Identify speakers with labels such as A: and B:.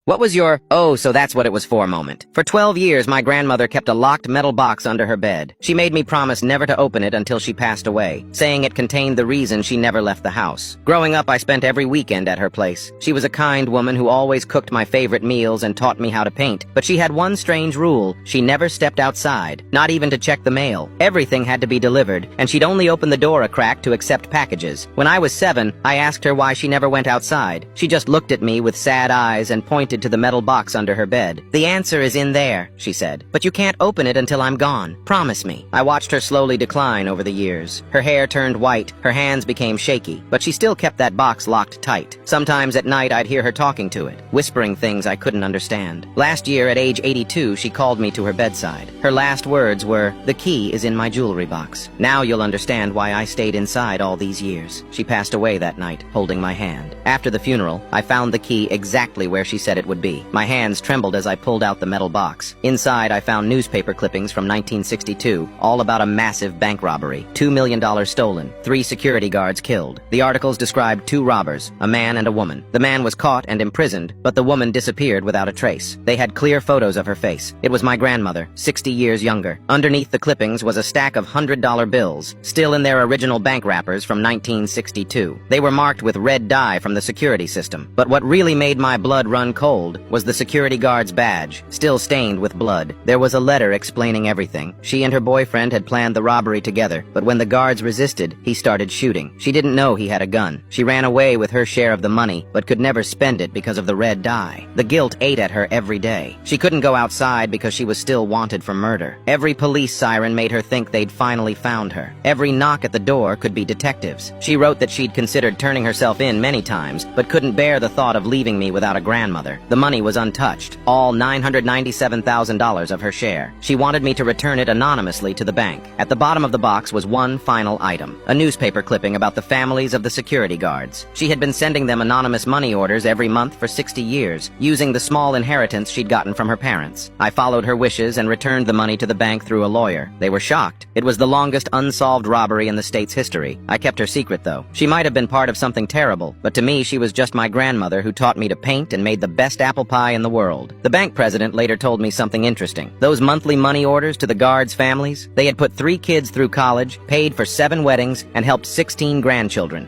A: What was your, "Oh, so that's what it was for" moment? For 12 years, my grandmother kept a locked metal box under her bed. She made me promise never to open it until she passed away, saying it contained the reason she never left the house. Growing up, I spent every weekend at her place. She was a kind woman who always cooked my favorite meals and taught me how to paint, but she had one strange rule: she never stepped outside, not even to check the mail. Everything had to be delivered, and she'd only open the door a crack to accept packages. When I was 7, I asked her why she never went outside. She just looked at me with sad eyes and pointed to the metal box under her bed. "The answer is in there," she said, "but you can't open it until I'm gone. Promise me." I watched her slowly decline over the years. Her hair turned white, her hands became shaky, but she still kept that box locked tight. Sometimes at night I'd hear her talking to it, whispering things I couldn't understand. Last year, at age 82, she called me to her bedside. Her last words were, "The key is in my jewelry box. Now you'll understand why I stayed inside all these years." She passed away that night, holding my hand. After the funeral, I found the key exactly where she said it would be. My hands trembled as I pulled out the metal box. Inside, I found newspaper clippings from 1962, all about a massive bank robbery. $2 million stolen, 3 security guards killed. The articles described 2 robbers, a man and a woman. The man was caught and imprisoned, but the woman disappeared without a trace. They had clear photos of her face. It was my grandmother, 60 years younger. Underneath the clippings was a stack of $100 bills, still in their original bank wrappers from 1962. They were marked with red dye from the security system. But what really made my blood run cold was the security guard's badge, still stained with blood. There was a letter explaining everything. She and her boyfriend had planned the robbery together, but when the guards resisted, he started shooting. She didn't know he had a gun. She ran away with her share of the money, but could never spend it because of the red dye. The guilt ate at her every day. She couldn't go outside because she was still wanted for murder. Every police siren made her think they'd finally found her. Every knock at the door could be detectives. She wrote that she'd considered turning herself in many times, but couldn't bear the thought of leaving me without a grandmother. The money was untouched, all $997,000 of her share. She wanted me to return it anonymously to the bank. At the bottom of the box was one final item, a newspaper clipping about the families of the security guards. She had been sending them anonymous money orders every month for 60 years, using the small inheritance she'd gotten from her parents. I followed her wishes and returned the money to the bank through a lawyer. They were shocked. It was the longest unsolved robbery in the state's history. I kept her secret, though. She might have been part of something terrible, but to me she was just my grandmother who taught me to paint and made the best apple pie in the world. The bank president later told me something interesting. Those monthly money orders to the guards' families, they had put 3 kids through college, paid for 7 weddings, and helped 16 grandchildren.